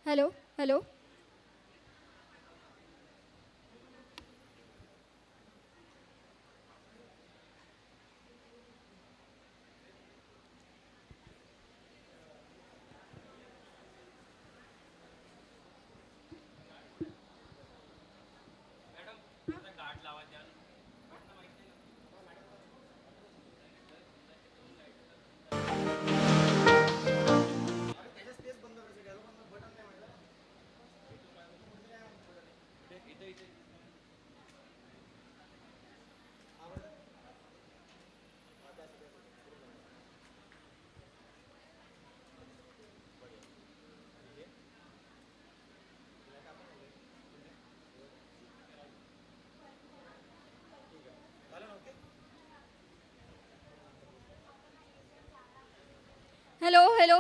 Hello hello. Hello hello.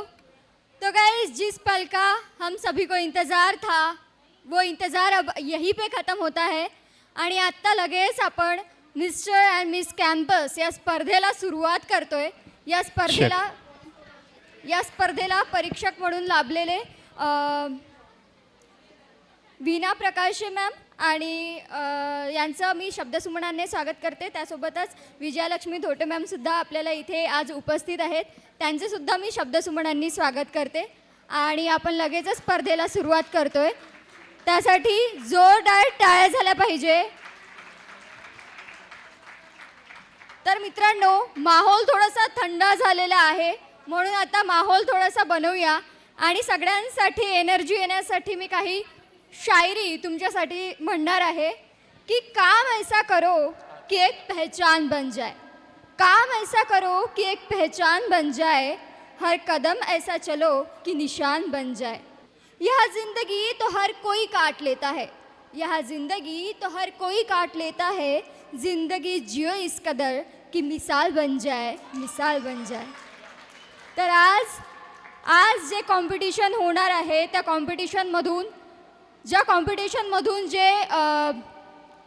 तो guys, जिस पल का हम सभी को इंतज़ार था वो इंतज़ार अब यहीं पे ख़त्म होता है आणि आत्ता लगेच आपण मिस्टर अँड मिस कॅम्पस या स्पर्धेला सुरुवात करतोय. या स्पर्धेला परीक्षक म्हणून लाभलेले वीणा प्रकाशे मॅम आणि यांचं मी शब्दसुमनाने स्वागत करते. त्यासोबतच विजयालक्ष्मी धोटे मॅमसुद्धा आपल्याला इथे आज उपस्थित आहेत. त्यांचंसुद्धा मी शब्दसुमनांनी स्वागत करते आणि आपण लगेचच स्पर्धेला सुरुवात करतोय. त्यासाठी जोरदार टाळ्या झाल्या पाहिजे. तर मित्रांनो, माहोल थोडासा थंड झालेला आहे, म्हणून आता माहोल थोडासा बनवूया आणि सगळ्यांसाठी एनर्जी येण्यासाठी मी काही शायरी तुमच्यासाठी म्हणणार आहे कि काम ऐसा करो कि एक पहचान बन जाए. काम ऐसा करो कि एक पहचान बन जाए. हर कदम ऐसा चलो कि निशान बन जाए. यह जिंदगी तो हर कोई काट लेता है. यह जिंदगी तो हर कोई काट लेता है. जिंदगी जियो इस कदर कि मिसाल बन जाए, मिसाल बन जाए. तर आज जे कॉम्पिटिशन होणार आहे त्या कॉम्पिटिशनमधून जे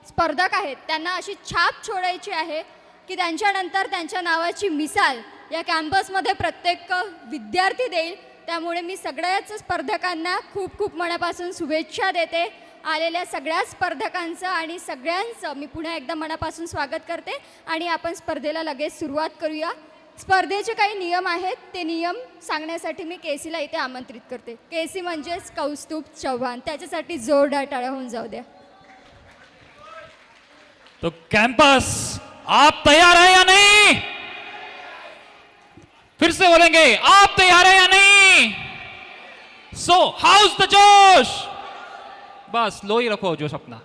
स्पर्धक आहेत त्यांना अशी छाप छोडायची आहे की त्यांच्यानंतर त्यांच्या नावाची मिसाल या कॅम्पसमध्ये प्रत्येक विद्यार्थी देईल. त्यामुळे मी सगळ्याच स्पर्धकांना खूप खूप मनापासून शुभेच्छा देते. आलेल्या सगळ्या स्पर्धकांचं आणि सगळ्यांचं मी पुन्हा एकदा मनापासून स्वागत करते आणि आपण स्पर्धेला लगेच सुरुवात करूया. स्पर्धेचे काही नियम आहेत, ते नियम सांगण्यासाठी मी केसीला इथे आमंत्रित करते. केसी म्हणजेच कौस्तुभ चव्हाण. त्याच्यासाठी जोरदार टाळ्या होऊन जाऊ द्या. तो कैंपस, आप तैयार है या नहीं? फिर से बोलेंगे, आप तैयार है या नहीं? सो हाउस द जोश. बस लो ही रखो जोश अपना.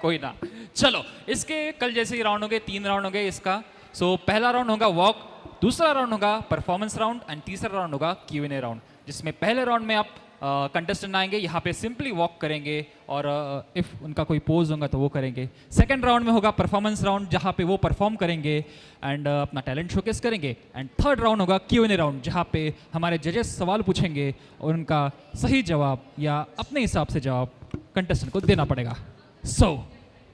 कोई ना. चलो, इसके कल जैसे ही राउंड हो गए, 3 राउंड हो गए इसका. सो पहला राउंड होगा वॉक, दूसरा राउंड होगा परफॉर्मेंस राउंड एंड तीसरा राउंड होगा Q&A राउंड. जिसमें पहले राउंड में आप कंटेस्टेंट आएंगे, यहाँ पे सिंपली वॉक करेंगे और इफ़ उनका कोई पोज होगा तो वो करेंगे. सेकंड राउंड में होगा परफॉर्मेंस राउंड, जहाँ पे वो परफॉर्म करेंगे एंड अपना टैलेंट शोकेस करेंगे. एंड थर्ड राउंड होगा Q&A राउंड, जहाँ पे हमारे जजेस सवाल पूछेंगे और उनका सही जवाब या अपने हिसाब से जवाब कंटेस्टेंट को देना पड़ेगा. So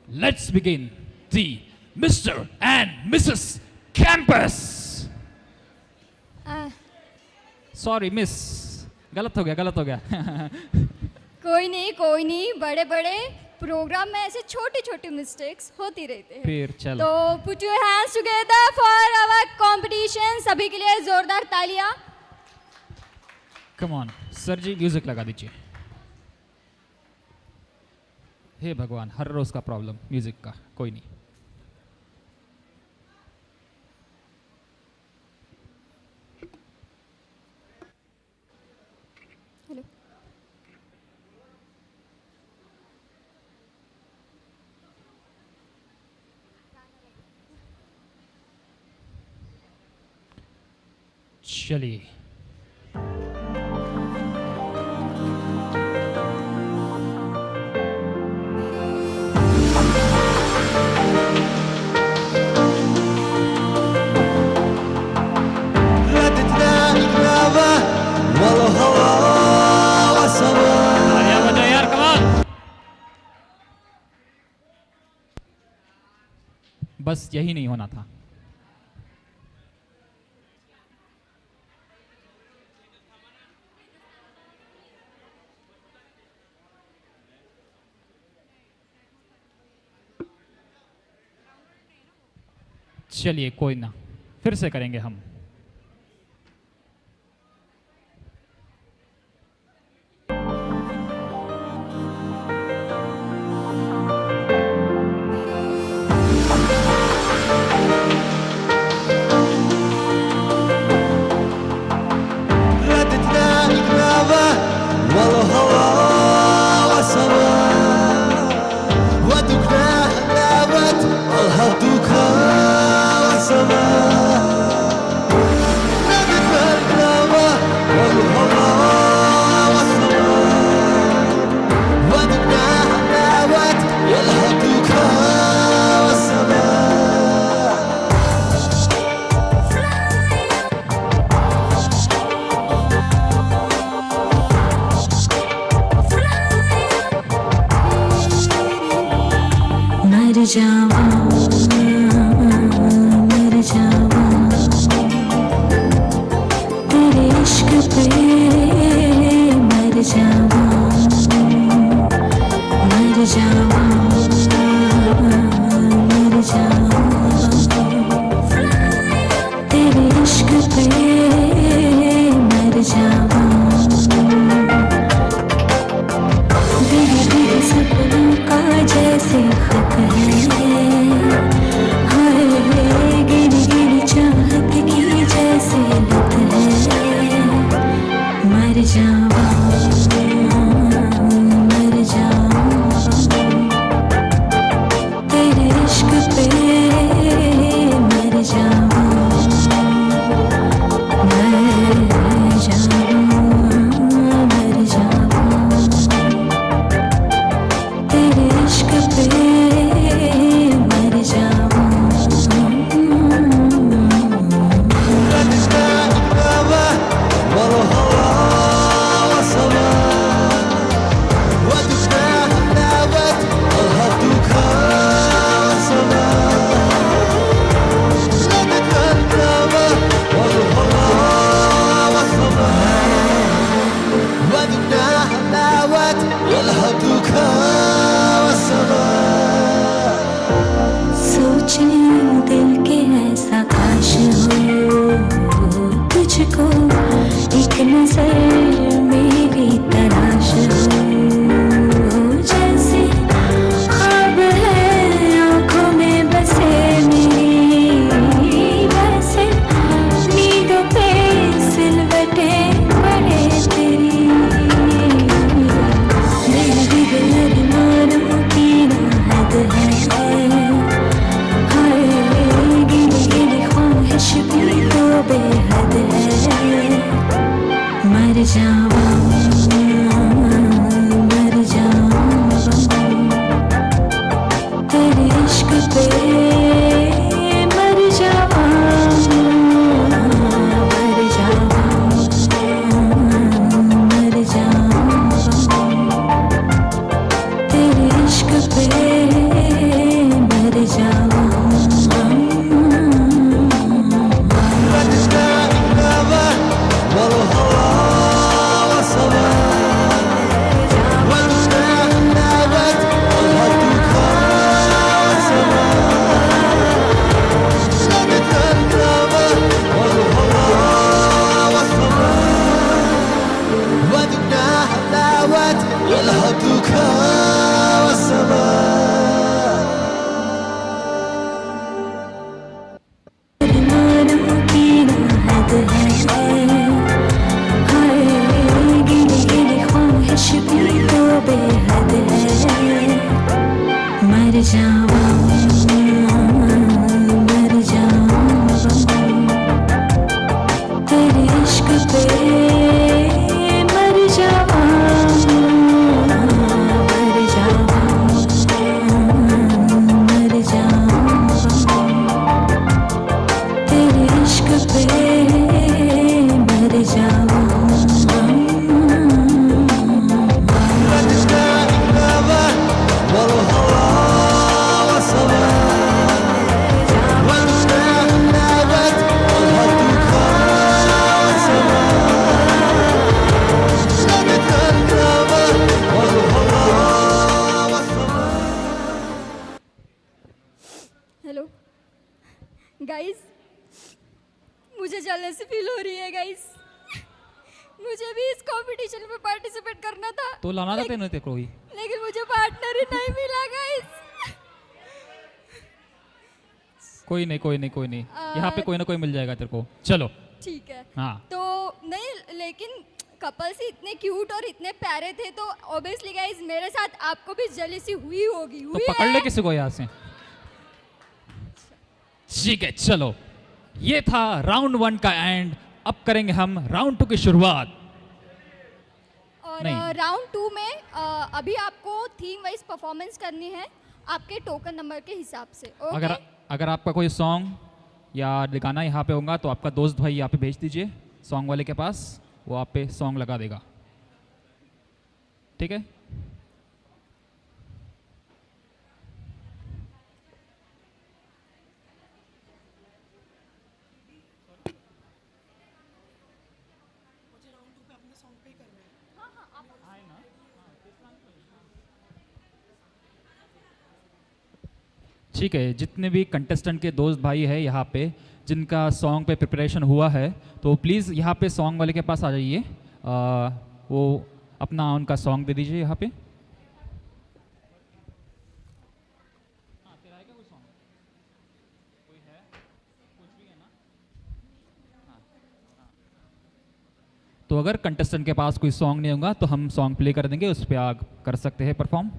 let's begin the mister and Mrs campus. Sorry miss, गलत हो गया. कोई नहीं. बड़े बड़े प्रोग्राम में ऐसे छोटी छोटी मिस्टेक्स होती रहते हैं. फिर चलो. तो put your hands together for our competition. सभी के लिए जोरदार तालियां. Come on sir ji, music लगा दीजिए. हे भगवान, हर रोज का प्रॉब्लम म्यूजिक का. कोई नहीं. हेलो. चलिए. तालियां बजाओ यार, come on. बस यही नहीं होना था. चलिए कोई ना, फिर से करेंगे हम। मर जावा तेरे इश्क पे मर जावा मर जावा तेरे इश्क पे मर जावा धीरे धीरे सपनों का जैसे खत है हाय गिरी गिरी चाहत की जैसे लत है मर जावा तेरे इश्क पे मर जावा तेरे इश्क पे मर जावा सोचे दिल के ऐसा काश हो तुझको एक नजर मेरी तलाश हो जैसे ख्वाब है आंखों में बसे मेरी वैसे नींदों पे सिलवटे पड़े तेरी मेरी दिल अरमानों की ना हद है ख्वाहिश भी तो बेहद है मर जावा तेरे इश्क पे मर जावा तेरे इश्क पे मर जावा मर जावा तेरे इश्क पे मर जावा गाइस, मुझे जेलसी फील हो रही है गाइस। मुझे भी इस कंपटीशन में पार्टिसिपेट करना था, तो लाना था तेने तेरे को ही। लेकिन मुझे पार्टनर ही नहीं मिला गाइस। कोई नहीं कोई नहीं कोई नहीं, यहाँ पे कोई ना कोई मिल जाएगा तेरे को। चलो ठीक है। हाँ। तो नहीं, लेकिन कपल्स ही इतने क्यूट और इतने प्यारे थे, तो ऑब्वियसली गाइस मेरे साथ आपको भी जेलसी हुई होगी। तो हुई पकड़ ले है? किसी को यहाँ से। ठीक है चलो, ये था राउंड 1 का एंड। अब करेंगे हम राउंड 2 की शुरुआत। और नहीं। राउंड 2 में अभी आपको थीम वाइज परफॉर्मेंस करनी है आपके टोकन नंबर के हिसाब से। ओके? अगर आपका कोई सॉन्ग या गाना यहाँ पे होगा तो आपका दोस्त भाई यहाँ पे भेज दीजिए सॉन्ग वाले के पास, वो आप पे सॉन्ग लगा देगा। ठीक है। ठीक है, जितने भी कंटेस्टेंट के दोस्त भाई है यहाँ पे जिनका सॉन्ग पे प्रिपरेशन हुआ है, तो प्लीज़ यहाँ पे सॉन्ग वाले के पास आ जाइए। वो अपना उनका सॉन्ग दे दीजिए यहाँ पे। तो अगर कंटेस्टेंट के पास कोई सॉन्ग नहीं होगा तो हम सॉन्ग प्ले कर देंगे, उस पर आप कर सकते हैं परफॉर्म।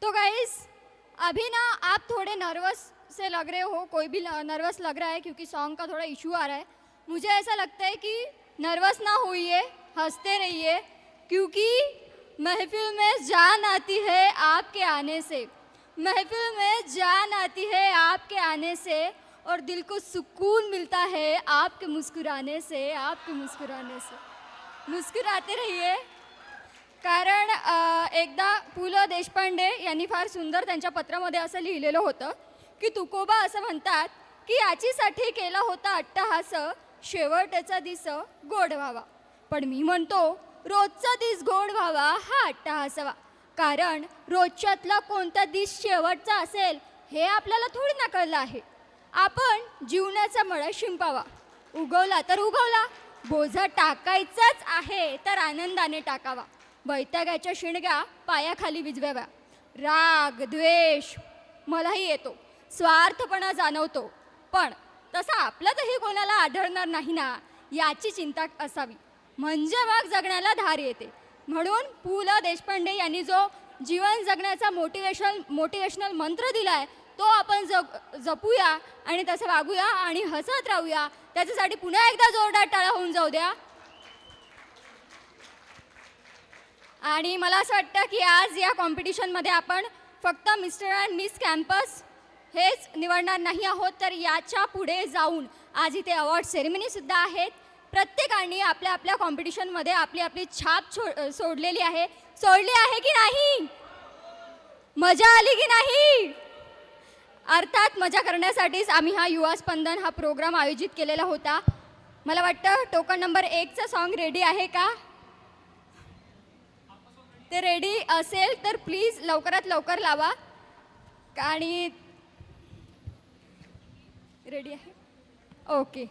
तो गाइस अभी ना आप थोड़े नर्वस से लग रहे हो, कोई भी नर्वस लग रहा है क्योंकि सॉन्ग का थोड़ा इशू आ रहा है। मुझे ऐसा लगता है कि नर्वस ना होइए, हंसते रहिए, क्योंकि महफिल में जान आती है आपके आने से। महफिल में जान आती है आपके आने से, और दिल को सुकून मिलता है आपके मुस्कुराने से, आपके मुस्कुराने से। मुस्कुराते रहिए, कारण एकदा पु ल देशपांडे यांनी फार सुंदर त्यांच्या पत्रामध्ये असं लिहिलेलं होतं की तुकोबा असं म्हणतात की याचीसाठी केला होता अट्टहास, शेवटचा दिस गोड व्हावा. पण मी म्हणतो रोजचा दिस गोड व्हावा हा अट्टहास व्हावा, कारण रोजच्यातला कोणता दिस शेवटचा असेल हे आपल्याला थोडी ना कळलं आहे. आपण जीवनाचा मळा शिंपावा, उगवला तर उगवला, बोझा टाकायचाच आहे तर आनंदाने टाकावा. वैतागाच्या शिणग्या पायाखाली विजवाव्या. राग द्वेष मलाही येतो, स्वार्थपणा जाणवतो, पण तसा आपल्यातही कोणाला आढळणार नाही ना याची चिंता असावी, म्हणजे मग जगण्याला धार येते. म्हणून पु ल देशपांडे यांनी जो जीवन जगण्याचा मोटिवेशनल मंत्र दिलाय तो आपण जपूया आणि तसं वागूया आणि हसत राहूया. त्याच्यासाठी पुन्हा एकदा जोरदार टाळ्या होऊन जाऊ द्या. आणि मला असं वाटतं की आज या कॉम्पिटिशनमध्ये आपण फक्त मिस्टर अँड मिस कॅम्पस हेच निवडणार नाही आहोत, तर याच्या पुढे जाऊन आज इथे अवॉर्ड सेरेमनीसुद्धा आहेत. प्रत्येकाने आपल्या आपल्या कॉम्पिटिशनमध्ये आपली आपली छाप सोडली आहे की नाही? मजा आली की नाही? अर्थात मजा करण्यासाठीच आम्ही हा युवा स्पंदन हा प्रोग्राम आयोजित केलेला होता. मला वाटतं टोकन नंबर 1चं सॉन्ग रेडी आहे का? ते रेडी असेल तर प्लीज लवकरात लवकर लावा. आणि रेडी आहे? ओके.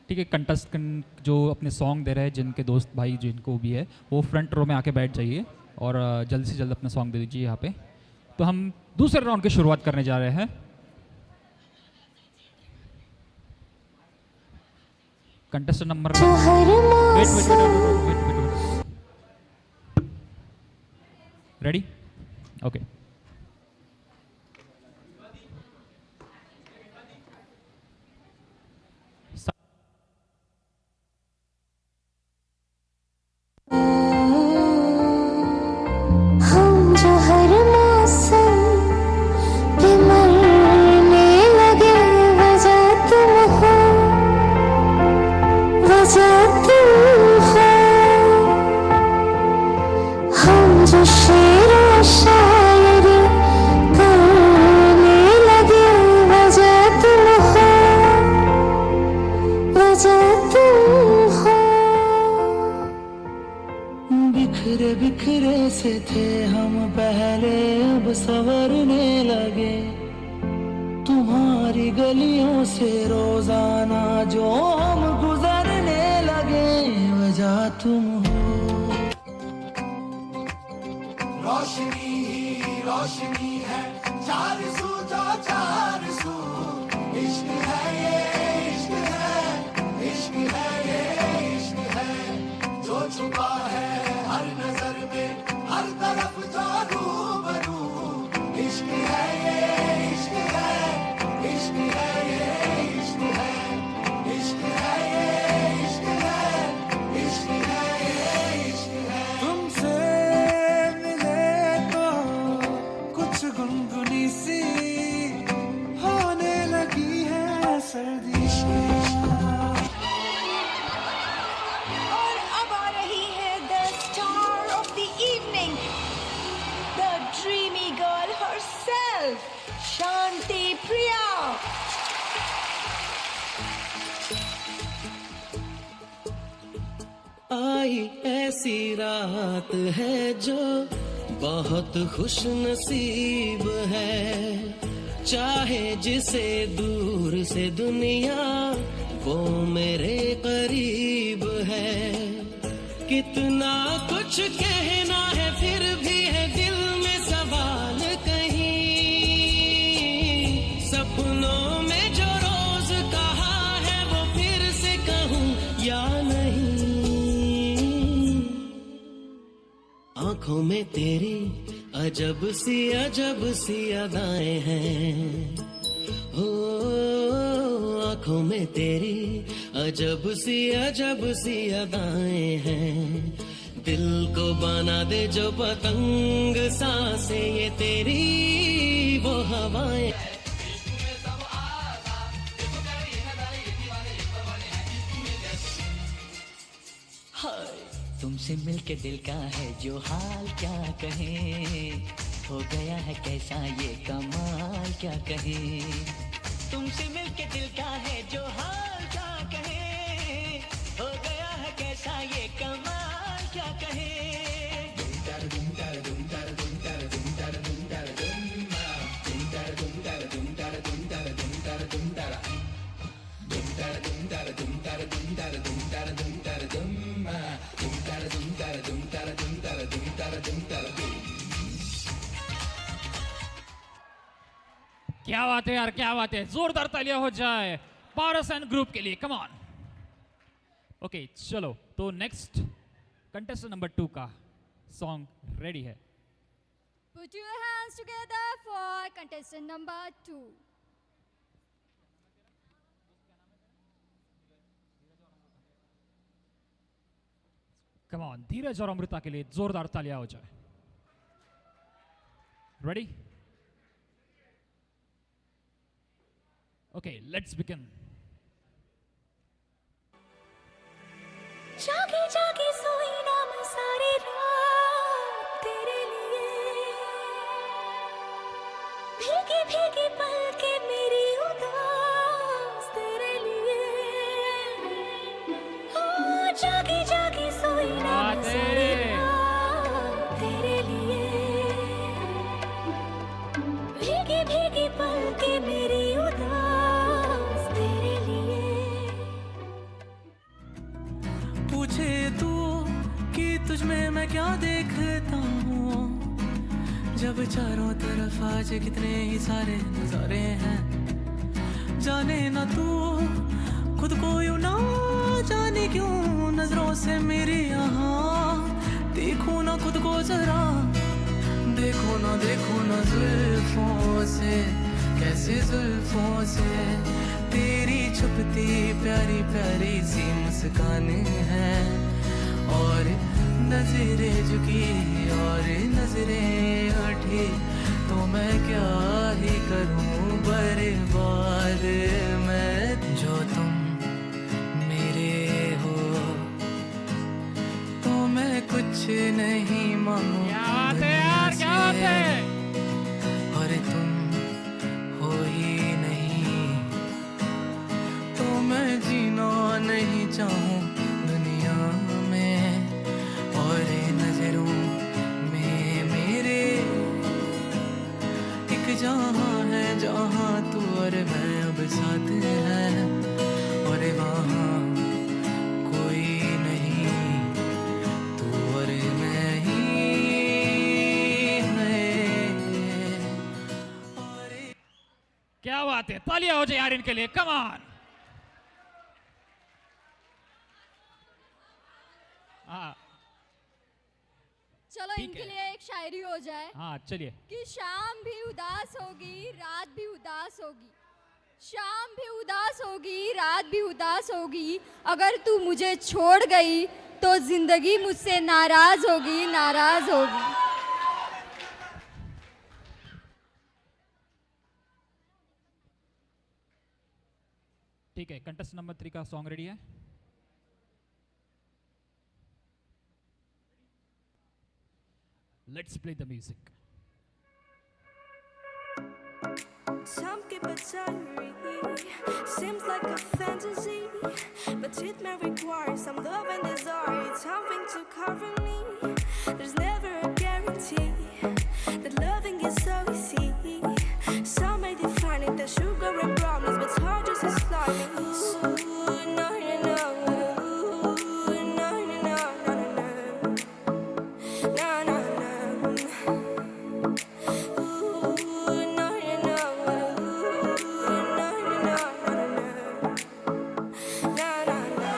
ठीक है, कंटेस्टेंट जो अपने सॉन्ग दे रहे हैं, जिनके दोस्त भाई जिनको भी है, वो फ्रंट रो में आके बैठ जाइए और जल्द से जल्द अपना सॉन्ग दे दीजिए यहाँ पे. तो हम दूसरे राउंड की शुरुआत करने जा रहे हैं. Contestant number eight ready? Okay. हम जो हर मौसम पे मरने लगे, वजह तुम हो, वजह तुम हो. हम जो शेर व शायरी करने लगे, वजह तुम हो, वजह तुम हो. बिखरे बिखरे से थे हम पहले, अब संवरने लगे. तुम्हारी गलियों से रोजाना जो हम गुजरने लगे, वजह तुम हो. रोशनी ही रोशनी है, चार सू जो चार सू. इश्क है ये इश्क है, इश्क है ये इश्क है. जो छुपा है हर नजर में, हर तरफ जो रूबरू. इश्क है ये इश्क है, इश्क है ये इश्क है. इश्क है ये इश्क है, इश्क है ये इश्क है. तुमसे मिले तो कुछ गुनगुनी सी होने लगी है सर्दी. और अब आ रही है the star of the evening, the dreamy girl herself, Shanti Priya. आई ऐसी रात है जो बहुत खुश नसीब है. चाहे जिसे दूर से दुनिया, वो मेरे करीब है. कितना कुछ कहना है फिर भी है दिल में सवाल कहीं. सपनों में जो रोज कहा है वो फिर से कहूँ या नहीं. आंखों में तेरी अजब सी अदाएं हैं. हो आंखों में तेरी अजब सी अदाएं हैं. दिल को बना दे जो पतंग सांसें, ये तेरी वो हवाएं. तुमसे मिलके दिल का है जो हाल क्या कहें, हो गया है कैसा ये कमाल क्या कहें. तुमसे मिलके दिल का है जो हाल क्या कहें, हो गया है कैसा ये कमाल क्या कहें. क्या बात है यार, क्या बात है, जोरदार तालियां हो जाए पारस एंड ग्रुप के लिए, कम ऑन। ओके चलो, तो नेक्स्ट कंटेस्टेंट नंबर 2 का सॉन्ग रेडी है। Put your hands together for contestant number 2. Come on, Dheeraj और अमृता के लिए जोरदार तालियां हो जाए। रेडी? Okay, let's begin. जागी जागी सोई ना मैं सारी रात तेरे लिए, भीगी भीगी पलके मेरी उदास तेरे लिए। ओ जागी जागी सोई ना मैं सारी रात तेरे लिए, भीगी भीगी पलके मेरी उदास तेरे लिए। पूछे तू कि तुझ में मैं क्या देखता हूँ, जब चारों तरफ आज कितने ही सारे नजारे हैं। जाने ना तू खुद को यूं ना जाने क्यों, नजरों से मेरी यहाँ देखो ना खुद को जरा, देखो ना जुल्फों से, कैसे जुल्फों से तेरी छुपती प्यारी प्यारी सी मुस्कान है। और नजरें झुकी और नजरें उठी तो मैं क्या ही करूं बर्बाद मैं। जो तुम मेरे हो तो मैं कुछ नहीं मांगू क्या बात है यार, क्या बात है। और तुम हो ही नहीं तो मैं जीना नहीं चाहूँ दुनिया में। और नजरों में मेरे एक जहाँ है जहाँ तू और मैं अब साथ हैं, और वहाँ कोई नहीं, तू और मैं ही हैं। और क्या बात है, तालियां हो जाए यार इनके लिए, कम ऑन। हाँ चलो ठीक इनके है। लिए एक शायरी हो जाए हाँ चलिए। कि शाम भी उदास होगी रात भी उदास होगी, शाम भी उदास होगी रात भी उदास होगी, अगर तू मुझे छोड़ गई तो जिंदगी मुझसे नाराज होगी, नाराज होगी। ठीक है, कंटेस्ट नंबर 3 का सॉन्ग रेडी है। Let's play the music. Some keep it diary, seems like a fantasy, but it may require some love and desire, something to cover me. There's never a guarantee that loving is so easy. Some may define it as sugar and brownies, but it's hard just as slimy. Ooh, no, no, no. Ooh, no, no, no, no, no, no. No, no, no. Ooh, no, no, no. Ooh, no, no, no, no, no, no. No, no, no.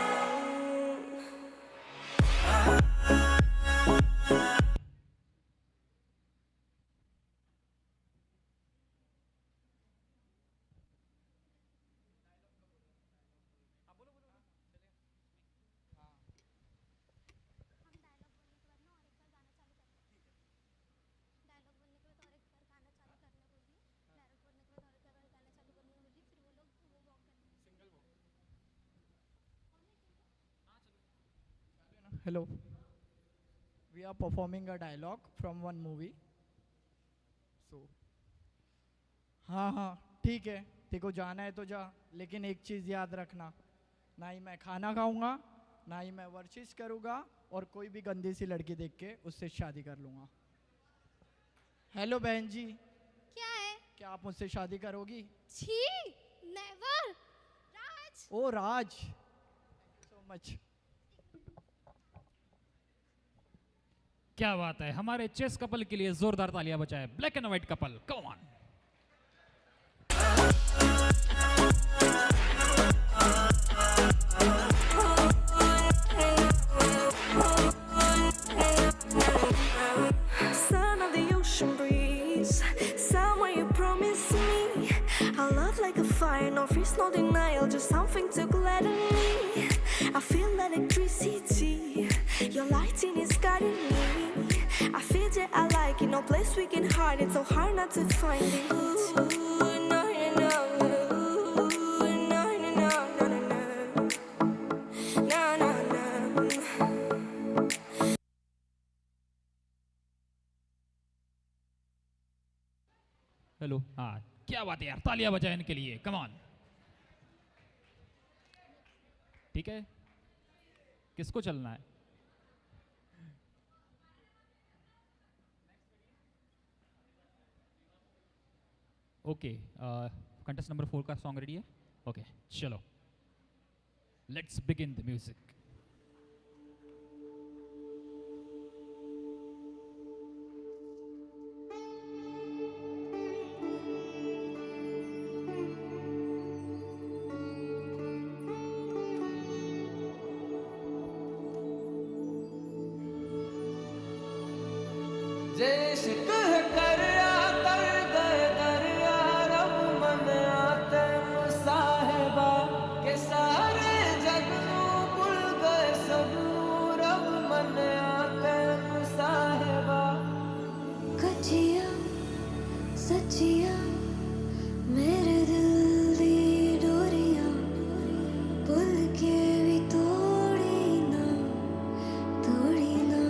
Hello. We are performing a dialogue from one movie. So, हाँ हाँ ठीक है, देखो जाना है तो जा, लेकिन एक चीज़ याद रखना, ना ही मैं खाना खाऊंगा, ना ही मैं वर्जिश करूंगा, और कोई भी गंदी सी लड़की देख के उससे शादी कर लूंगा। हेलो बहन जी, क्या है? क्या आप मुझसे शादी करोगी? छी, नेवर। राज, ओ राज, सो मच। क्या बात है, हमारे चेस कपल के लिए जोरदार तालियां बजाए, black and white couple, come on. fire, no fears, no denial, just something to gladden me. I feel electricity, your lighting is guiding me. I feel that I like it, no place we can hide it, so hard not to find it. Ooh, no, no, no. Ooh, no, no, no, no, no, no. No, no, no. Hello, हाँ क्या बात है यार, तालियां बजाएं इनके लिए, come on. ठीक है, किसको चलना है? ओके, कंटेस्ट नंबर 4 का सॉन्ग रेडी है? ओके, चलो, लेट्स बिगिन द म्यूजिक। जैसे कह कर तर गए दरिया रब मन आते मुसाहिबा के सारे जग नू भुल गए सबनू रब मन आते मुसाहिबा। कचिया सचिया मेरे दिल दी डोरियां भुल के भी तोड़ी ना तोड़ी ना।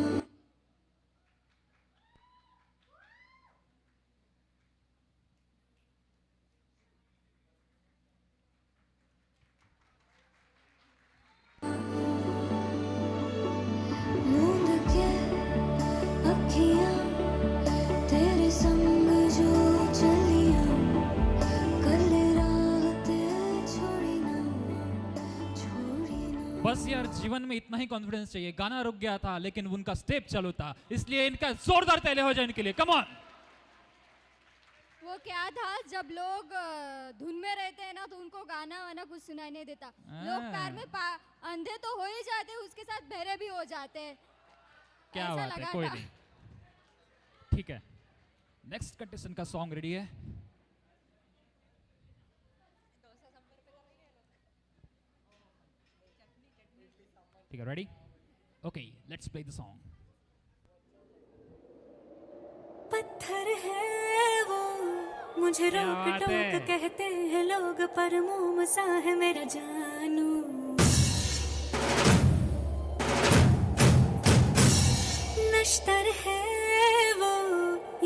मूंद के अखियां तेरे संग जो चलियां कल रात छोड़ी ना छोड़ी ना। बस यार, जीवन में इतना ही कॉन्फिडेंस चाहिए। गाना रुक गया था लेकिन उनका स्टेप चालू था, इसलिए इनका जोरदार तालियां हो जाए इनके लिए, कम ऑन। वो क्या था, जब लोग धुन में रहते हैं ना तो उनको गाना वाना कुछ सुनाई नहीं देता। लोग पैर में अंधे तो हो ही जाते हैं, उसके साथ बहरे भी हो जाते हैं। क्या ऐसा बात है, लगा कोई था। नहीं, ठीक है। नेक्स्ट कंटेस्टेंट का सॉन्ग रेडी है? ठीक है, ready? Okay, let's play the song. पत्थर है वो मुझे क्या रोक बात टोक है। कहते हैं लोग, पर मोम सा है मेरा जानू। नश्तर है वो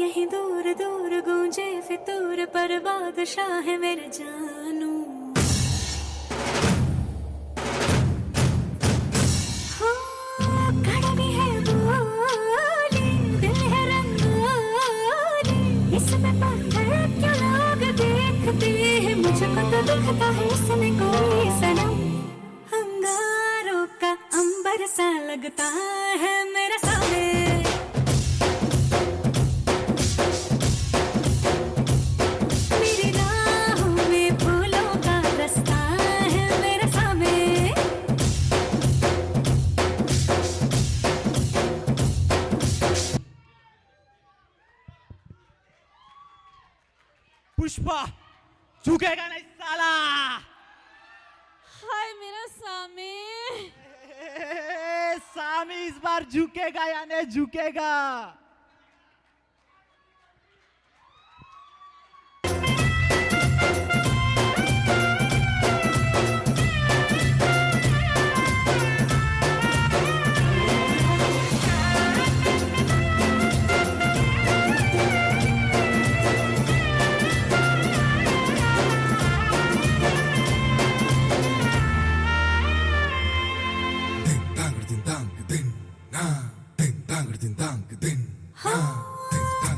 यही दूर दूर गूंजे फितूर, पर बादशाह है मेरा जानू। हो कड़वी है बोली, दिल है रंगोली, इसमें पत्थर क्यों लोग देखते हैं, मुझको तो दिखता है इसमें कोई सनम। अंगारों का अंबर सा लगता है मेरा सामने, मेरी राहों में फूलों का रास्ता है मेरा सामने। पुष्पा झुकेगा नहीं साला। हाय मेरा सामी। सामी इस बार झुकेगा या नहीं झुकेगा?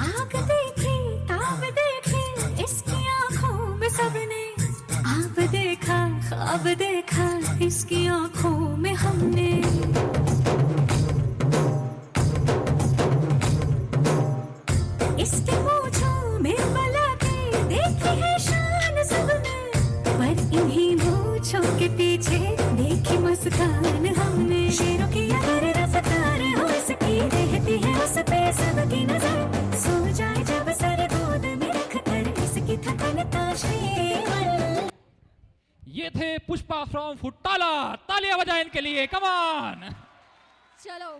आग देखी ताब देखी इसकी आंखों में सबने, आप देखा ख्वाब देखा इसकी आंखों में हमने। इसके मूंछों में पलके देखी है शान सबने, पर इन्हीं मूंछों के पीछे देखी मुस्कान हमने। शेरों की अगर रफ्तार हो इसकी, रहती है उस पे सबकी नजर, सो जाए जब सर गोद में रख कर इसकी थकन ताशेवल। थे पुष्पा फ्रॉम फुटाला, तालियां बजाएं इनके लिए, कम ऑन। चलो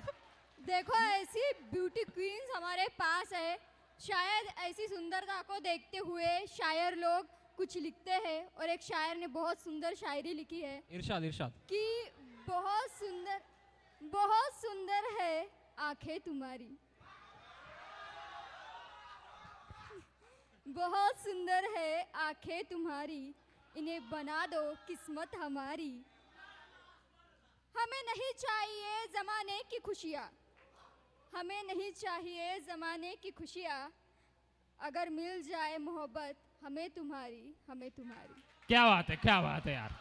देखो, ऐसी ब्यूटी क्वींस हमारे पास है। शायद ऐसी सुंदरता को देखते हुए शायर लोग कुछ लिखते हैं, और एक शायर ने बहुत सुंदर शायरी लिखी है इरशाद इरशाद। कि बहुत सुंदर है आंखें तुम्हारी, बहुत सुंदर है आंखें तुम्हारी, इन्हें बना दो किस्मत हमारी। हमें नहीं चाहिए ज़माने की खुशियाँ, हमें नहीं चाहिए ज़माने की खुशियाँ, अगर मिल जाए मोहब्बत हमें तुम्हारी, हमें तुम्हारी। क्या बात है यार।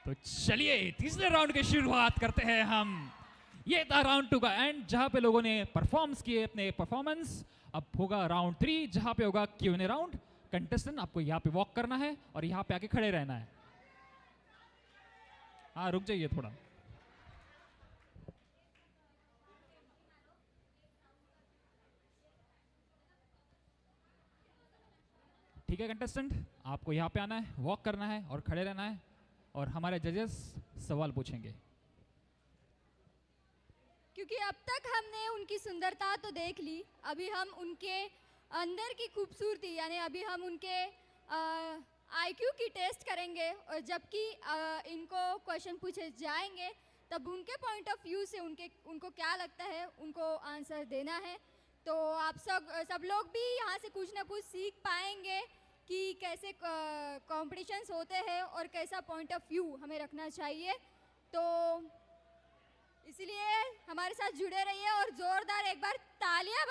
तो चलिए तीसरे राउंड की शुरुआत करते हैं हम। ये था राउंड 2 का एंड, जहां पे लोगों ने परफॉर्म्स किए अपने परफॉर्मेंस। अब होगा राउंड 3, जहां पे होगा Q&A राउंड। कंटेस्टेंट आपको यहाँ पे वॉक करना है और यहाँ पे आके खड़े रहना है। हाँ रुक जाइए थोड़ा। ठीक है कंटेस्टेंट, आपको यहाँ पे आना है, वॉक करना है और खड़े रहना है, और हमारे जजेस सवाल पूछेंगे। क्योंकि अब तक हमने उनकी सुंदरता तो देख ली, अभी हम उनके अंदर की खूबसूरती, यानी अभी हम उनके IQ की टेस्ट करेंगे। और जबकि इनको क्वेश्चन पूछे जाएंगे, तब उनके पॉइंट ऑफ व्यू से उनको क्या लगता है, उनको आंसर देना है। तो आप सब लोग भी यहाँ से कुछ ना कुछ सीख पाएंगे कि कैसे कॉम्पिटिशन्स होते हैं और कैसा पॉइंट ऑफ व्यू हमें रखना चाहिए। तो इसलिए हमारे साथ जुड़े रहिए और जोरदार एक बार तालियां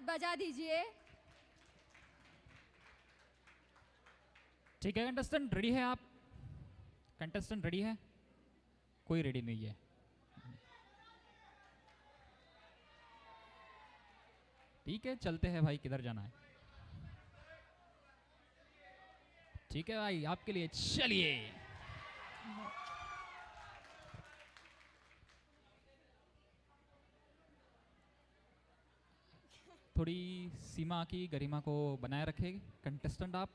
बजा दीजिए। ठीक है कंटेस्टेंट, रेडी है आप? कंटेस्टेंट रेडी है? कोई रेडी नहीं है। ठीक है चलते हैं भाई, किधर जाना है? ठीक है भाई, आपके लिए चलिए। थोड़ी सीमा की गरिमा को बनाए रखे कंटेस्टेंट, आप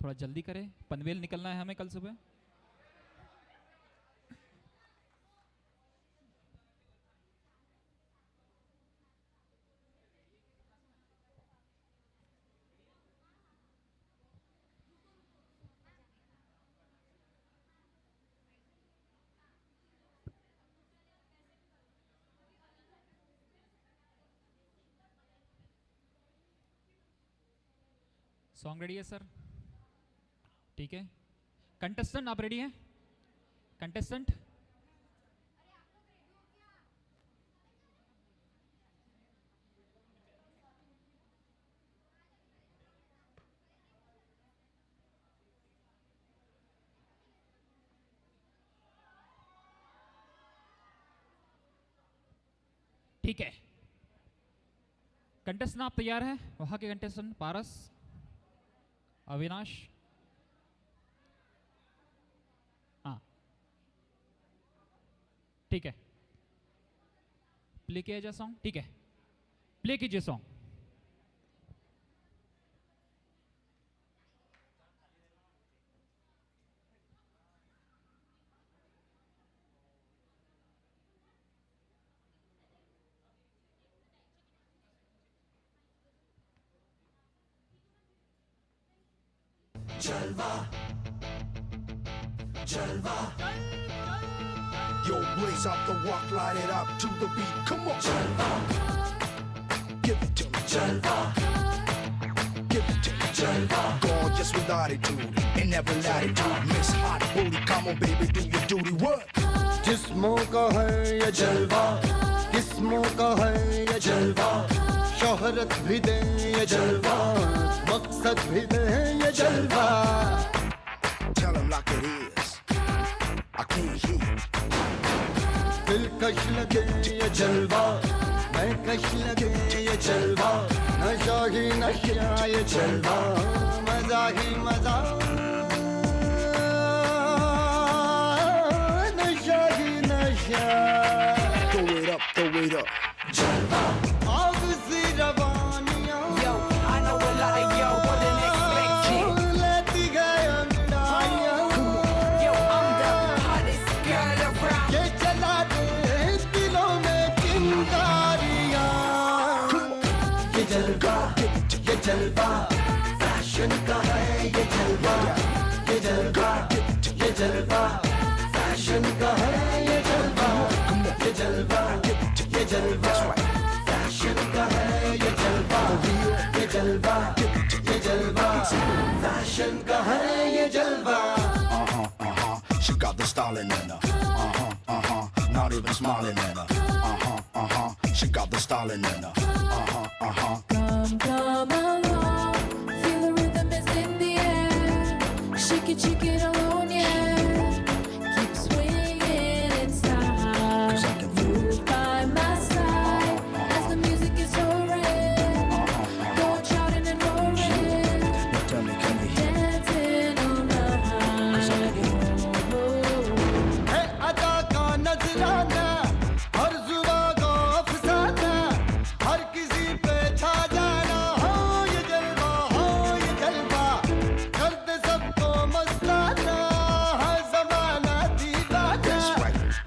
थोड़ा जल्दी करें, पनवेल निकलना है हमें कल सुबह। सॉन्ग रेडी है सर? ठीक है कंटेस्टेंट, आप रेडी हैं? कंटेस्टेंट ठीक है कंटेस्टेंट, आप तैयार हैं? वहां के कंटेस्टेंट पारस, अविनाश, हाँ ठीक है। प्ले किया जाए सॉन्ग? ठीक है प्ले कीजिए song. Jalwa, Jalwa. Yo, blaze up the walk, light it up to the beat. Come on, Jalwa. Give it to me, Jalwa. Give it to me, Jalwa. Gorgeous with attitude and never latitude. Miss hot booty, come on, baby, do your duty. What? जिस्मों का है ये जलवा, किस्मों का है ये जलवा, शोहरत भी दे ये जलवा, मकसद भी दे ये जलवा। Tell him like it is. I can't hear. दिलकश लगे ये जलवा, मैं कश लगे ये जलवा, नशा ही नशा ये जलवा, मजा ही मजा, नशा ही नशा। Throw it up, throw it up. Jalwa. आग सी रवानियाँ, Yo, I know a lot of जलवा फैशन का है ये जलवा ये जलवा ये जलवा फैशन का है ये जलवा ये जलवा ये जलवा फैशन का है ये जलवा ये जलवा ये जलवा फैशन का है ये जलवा She got the styling in her. Not even smiling in her. She got the styling in her. Come, come along, feel the rhythm is in the air. Shake it alone, yeah. Keep swinging in style. Move by my side as the music is soaring. Go shouting and roaring, Tell me, can you hear? dancing all night. है अदा का नजराना हर जुबा को अफसाना हर किसी पे छा जाना हो ये जलवा कर दे सबको मस्ताना है जमाना दीवाना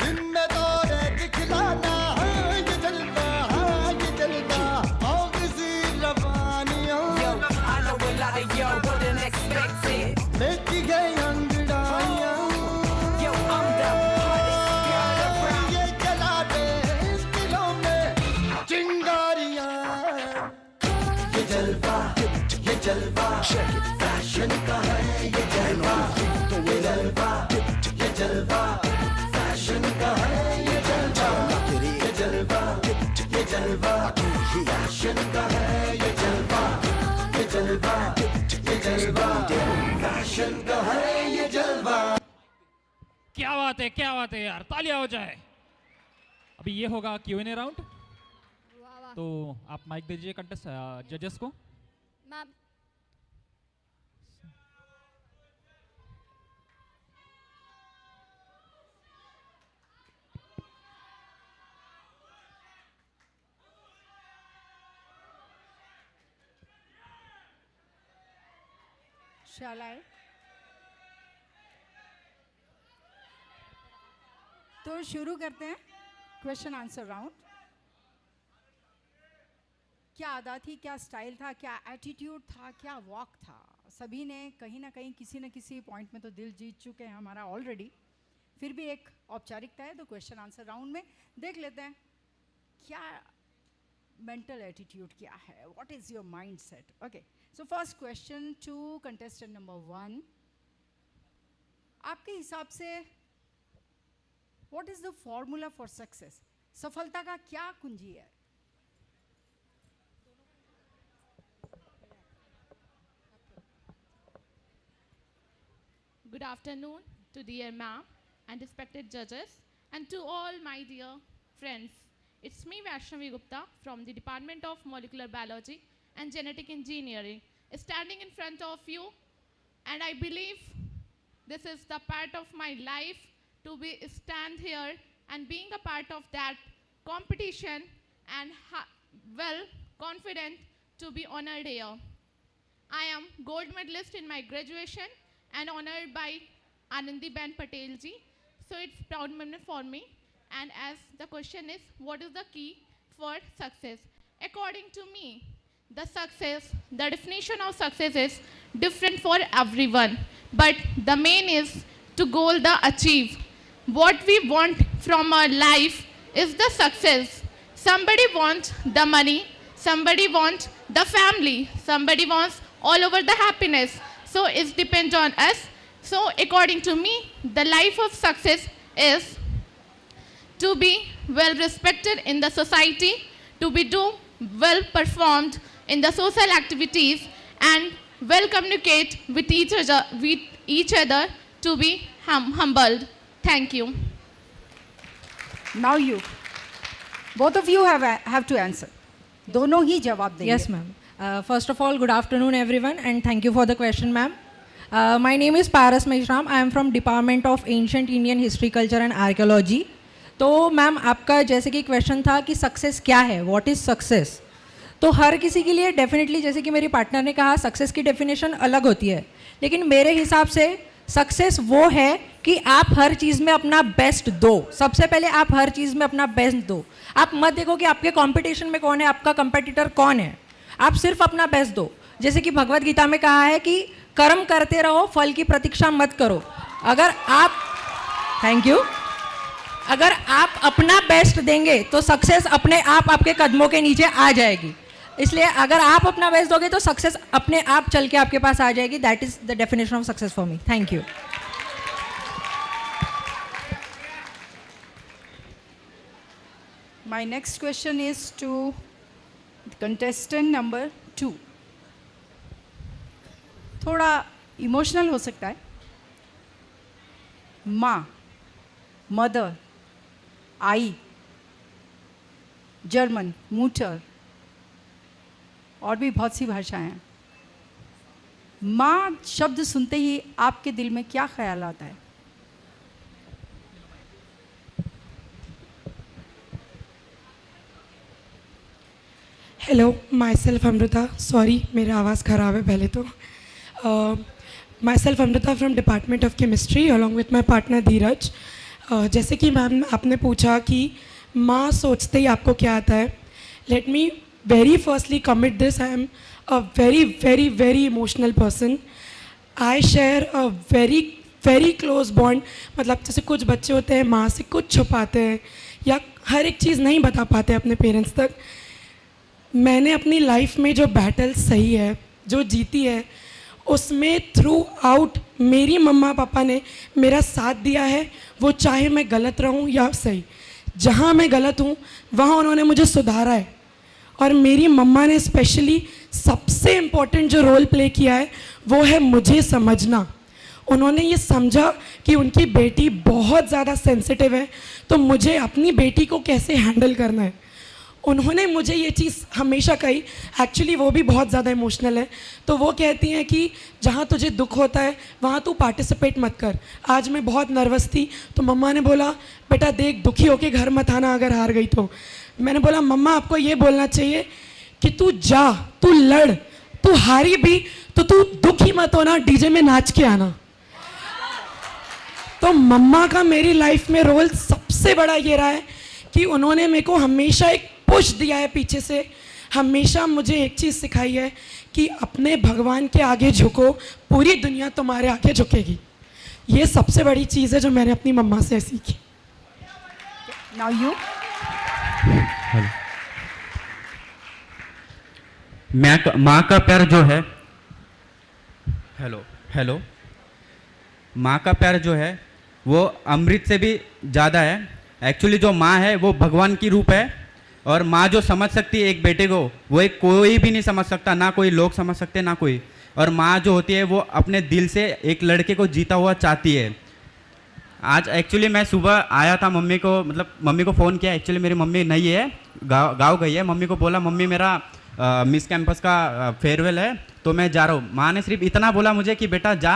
दिन में दौड़े दिखलाना है ये जलवा हो किसी रवानियों I know a lot of y'all wouldn't expect it. लेती गई अंगड़ाइयाँ Yo, I'm the hottest girl around. ये जला दे दिलों में चिंगारियाँ ये जलवा फैशन का है ये जलवा ये जलवा फैशन का है ये जलवा ये जलवा फैशन का है ये जलवा ये जलवा फैशन का है ये जलवा क्या बात है यार, तालियां हो जाए। अभी ये होगा Q&A राउंड, वाह वाह तो आप माइक दीजिए कंटेस्ट जजेस को। Ma'am Shall I? तो शुरू करते हैं क्वेश्चन आंसर राउंड। क्या अदा थी, क्या स्टाइल था, क्या एटीट्यूड था, क्या वॉक था, सभी ने कहीं ना कहीं किसी न किसी पॉइंट में तो दिल जीत चुके हैं हमारा ऑलरेडी। फिर भी एक औपचारिकता है, तो क्वेश्चन आंसर राउंड में देख लेते हैं क्या मेंटल एटीट्यूड क्या है, what is your mind set. Okay, so first question to contestant number 1, आपके हिसाब से what is the formula for success, सफलता का क्या कुंजी है? Good afternoon to dear ma'am and respected judges and to all my dear friends. It's me Vaishnavi Gupta from the Department of Molecular Biology and Genetic Engineering, standing in front of you, and I believe this is the part of my life to be stand here and being a part of that competition and well confident to be honored here. I am gold medalist in my graduation and honored by Anandi Ben Patel ji. So it's proud moment for me. And as the question is, what is the key for success? According to me, the definition of success is different for everyone. But the main is to goal the achieve. What we want from our life is the success. Somebody wants the money, somebody wants the family, somebody wants all over the happiness. So it depends on us. So according to me, the life of success is to be well respected in the society, to be well performed in the social activities, and well communicate with each other to be humbled. Thank you. Now you, both of you have to answer. दोनों ही जवाब देंगे. Yes, ma'am. First of all, good afternoon, everyone, and thank you for the question, ma'am. My name is Paras Meshram. I am from Department of Ancient Indian History, Culture and Archaeology. तो ma'am आपका जैसे कि question था कि success क्या है, what is success, तो हर किसी के लिए डेफिनेटली जैसे कि मेरी पार्टनर ने कहा सक्सेस की डेफिनेशन अलग होती है, लेकिन मेरे हिसाब से सक्सेस वो है कि आप हर चीज़ में अपना बेस्ट दो. सबसे पहले आप हर चीज़ में अपना बेस्ट दो. आप मत देखो कि आपके कंपटीशन में कौन है, आपका कंपटीटर कौन है, आप सिर्फ अपना बेस्ट दो. जैसे कि भगवत गीता में कहा है कि कर्म करते रहो, फल की प्रतीक्षा मत करो। अगर आप थैंक यू अगर आप अपना बेस्ट देंगे तो सक्सेस अपने आप आपके कदमों के नीचे आ जाएगी। इसलिए अगर आप अपना बेस्ट दोगे तो सक्सेस अपने आप चल के आपके पास आ जाएगी। That is the definition of success for me. Thank you. My next question is to contestant number 2. थोड़ा इमोशनल हो सकता है। माँ, मदर, आई, जर्मन, मूटर और भी बहुत सी भाषाएं हैं। माँ शब्द सुनते ही आपके दिल में क्या ख्याल आता है? Hello, myself Amrita. Sorry, मेरा आवाज़ ख़राब है पहले तो। Myself Amrita from department of chemistry along with my partner Dheeraj. जैसे कि मैम आपने पूछा कि माँ सोचते ही आपको क्या आता है, let me very firstly commit this. I am a very very very emotional person. I share a very very close bond. मतलब जैसे कुछ बच्चे होते हैं माँ से कुछ छुपाते हैं या हर एक चीज़ नहीं बता पाते अपने पेरेंट्स तक। मैंने अपनी लाइफ में जो बैटल सही है, जो जीती है, उसमें थ्रू आउट मेरी मम्मा पापा ने मेरा साथ दिया है। वो चाहे मैं गलत रहूं या सही, जहां मैं गलत हूं वहां उन्होंने मुझे सुधारा है। और मेरी मम्मा ने स्पेशली सबसे इम्पोर्टेंट जो रोल प्ले किया है वो है मुझे समझना। उन्होंने ये समझा कि उनकी बेटी बहुत ज़्यादा सेंसिटिव है, तो मुझे अपनी बेटी को कैसे हैंडल करना है। उन्होंने मुझे ये चीज़ हमेशा कही। एक्चुअली वो भी बहुत ज़्यादा इमोशनल है, तो वो कहती हैं कि जहाँ तुझे दुख होता है वहाँ तू पार्टिसिपेट मत कर। आज मैं बहुत नर्वस थी तो मम्मा ने बोला, बेटा देख, दुखी होके घर मत आना अगर हार गई तो। मैंने बोला, मम्मा आपको ये बोलना चाहिए कि तू जा, तू लड़, तू हारी भी तो तू दुखी मत होना, डीजे में नाच के आना। तो मम्मा का मेरी लाइफ में रोल सबसे बड़ा ये रहा है कि उन्होंने मेरे को हमेशा एक पुश दिया है पीछे से। हमेशा मुझे एक चीज़ सिखाई है कि अपने भगवान के आगे झुको, पूरी दुनिया तुम्हारे आगे झुकेगी। ये सबसे बड़ी चीज़ है जो मैंने अपनी मम्मा से सीखी। Now you. माँ का प्यार जो है, हेलो, माँ का प्यार जो है वो अमृत से भी ज़्यादा है। एक्चुअली जो माँ है वो भगवान की रूप है, और माँ जो समझ सकती है एक बेटे को, वो एक कोई भी नहीं समझ सकता, ना कोई लोग समझ सकते ना कोई। और माँ जो होती है वो अपने दिल से एक लड़के को जीता हुआ चाहती है। आज एक्चुअली मैं सुबह आया था, मम्मी को फ़ोन किया। एक्चुअली मेरी मम्मी नहीं है, गाँव गई है। मम्मी को बोला, मम्मी मेरा मिस कैंपस का फेयरवेल है तो मैं जा रहा हूँ। माँ ने सिर्फ इतना बोला मुझे कि बेटा जा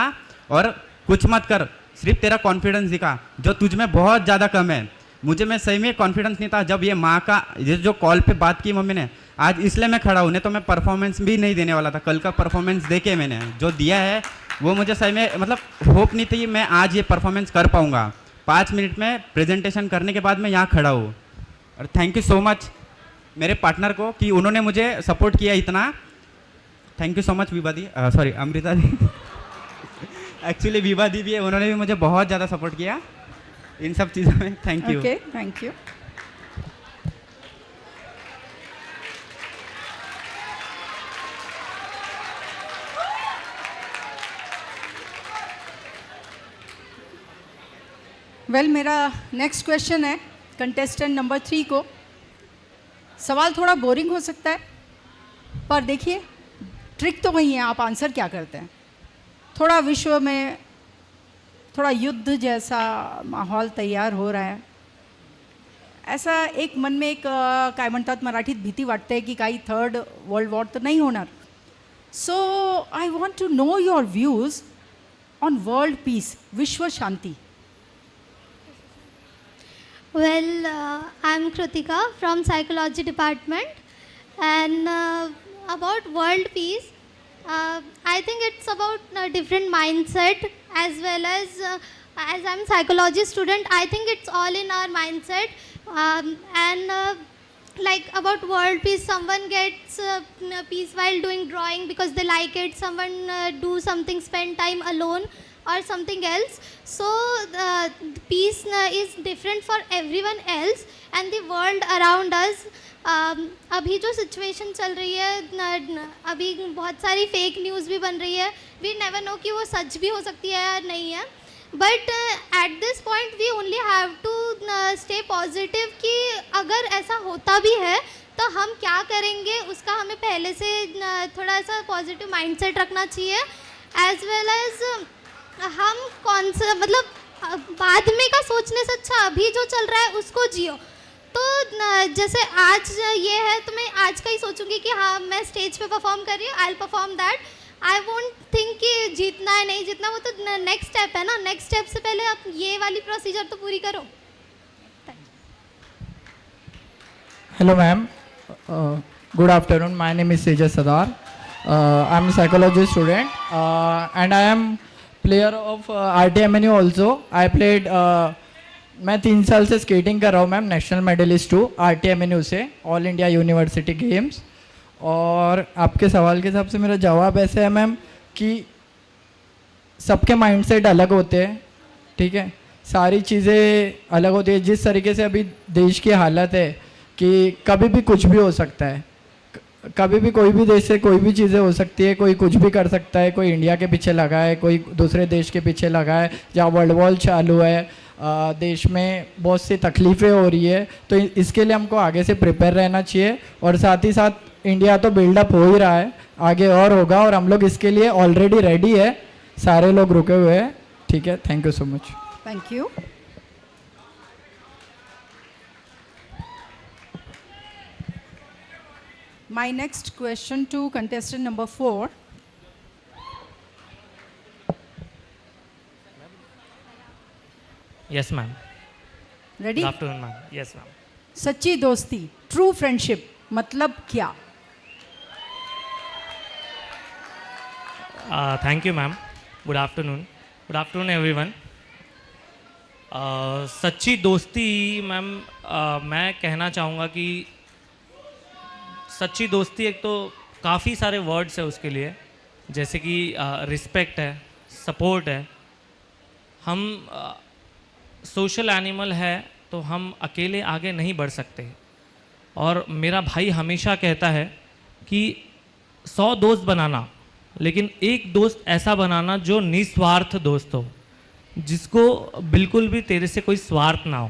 और कुछ मत कर, सिर्फ तेरा कॉन्फिडेंस दिखा जो तुझ में बहुत ज़्यादा कम है। मुझे में सही में कॉन्फिडेंस नहीं था। जब ये माँ का ये जो कॉल पे बात की मम्मी ने, आज इसलिए मैं खड़ा हूँ, नहीं तो मैं परफॉर्मेंस भी नहीं देने वाला था। कल का परफॉर्मेंस देके मैंने जो दिया है वो मुझे सही में होप नहीं थी मैं आज ये परफॉर्मेंस कर पाऊँगा। 5 मिनट में प्रेजेंटेशन करने के बाद मैं यहाँ खड़ा हूँ। और थैंक यू सो मच मेरे पार्टनर को कि उन्होंने मुझे सपोर्ट किया इतना। Thank you so much Vibha दी, सॉरी अमृता दी। एक्चुअली विभा दी भी है, उन्होंने भी मुझे बहुत ज़्यादा सपोर्ट किया इन सब चीज़ों में। Thank you. Okay, thank you. Well, मेरा नेक्स्ट क्वेश्चन है कंटेस्टेंट नंबर 3 को। सवाल थोड़ा बोरिंग हो सकता है, पर देखिए ट्रिक तो वही है, आप आंसर क्या करते हैं। थोड़ा विश्व में थोड़ा युद्ध जैसा माहौल तयार हो रहा है। ऐसा एक मन में एक काय म्हणतात मराठीत भीती वाटते की काही 3rd वर्ल्ड वॉर तर नाही होणार. So I want to know your views on world peace, विश्व शांति. Well, I'm Kritika from psychology department, and about world peace, I think it's about a different mindset, as well as I'm psychology student, I think it's all in our mindset, and like about world peace, someone gets peace while doing drawing because they like it, someone do something, spend time alone or something else. So peace is different for everyone else and the world around us. अभी जो situation चल रही है, अभी बहुत सारी fake news भी बन रही है. वी नेवर नो कि वो सच भी हो सकती है या नहीं है. But at this point we only have to stay positive कि अगर ऐसा होता भी है तो हम क्या करेंगे उसका हमें पहले से थोड़ा सा पॉजिटिव माइंडसेट रखना चाहिए. एज वेल एज हम कौन सा मतलब बाद में का सोचने से अच्छा अभी जो चल रहा है उसको जियो. तो जैसे आज ये है तो मैं आज का ही सोचूंगी कि हाँ मैं स्टेज पे परफॉर्म कर रही हूँ, I will perform that. I won't think कि जीतना है नहीं जीतना, वो तो नेक्स्ट स्टेप है ना. नेक्स्ट स्टेप से पहले आप ये वाली प्रोसीजर तो पूरी करो. Hello ma'am, good afternoon. My name is Sejas Sadar. I'm a psychology student and I am player of RTMNU also. I played मैं 3 साल से स्केटिंग कर रहा हूँ मैम, नेशनल मेडलिस्ट हूँ RTMNU से, ऑल इंडिया यूनिवर्सिटी गेम्स. और आपके सवाल के हिसाब से मेरा जवाब ऐसे है मैम कि सबके माइंडसेट अलग होते हैं, ठीक है, सारी चीज़ें अलग होती है. जिस तरीके से अभी देश की हालत है कि कभी भी कुछ भी हो सकता है, कभी भी कोई भी देश से कोई भी चीज़ें हो सकती है, कोई कुछ भी कर सकता है. कोई इंडिया के पीछे लगा है, कोई दूसरे देश के पीछे लगा है, जहाँ वर्ल्ड वॉर चालू है, देश में बहुत सी तकलीफ़ें हो रही है. तो इसके लिए हमको आगे से प्रिपेयर रहना चाहिए. और साथ ही साथ इंडिया तो बिल्डअप हो ही रहा है, आगे और होगा, और हम लोग इसके लिए ऑलरेडी रेडी है. सारे लोग रुके हुए हैं, ठीक है. Thank you so much. Thank you. My next question to contestant number 4. Yes, ma'am. Ready? Good afternoon, ma'am. Yes, ma'am. सच्ची दोस्ती, ट्रू फ्रेंडशिप मतलब क्या? Thank you, ma'am. Good afternoon. Good afternoon, everyone. सच्ची दोस्ती मैम, मैं कहना चाहूँगा कि सच्ची दोस्ती एक तो काफ़ी सारे वर्ड्स है उसके लिए, जैसे कि रिस्पेक्ट है, सपोर्ट है. हम सोशल एनिमल है तो हम अकेले आगे नहीं बढ़ सकते. और मेरा भाई हमेशा कहता है कि 100 दोस्त बनाना, लेकिन एक दोस्त ऐसा बनाना जो निस्वार्थ दोस्त हो, जिसको बिल्कुल भी तेरे से कोई स्वार्थ ना हो.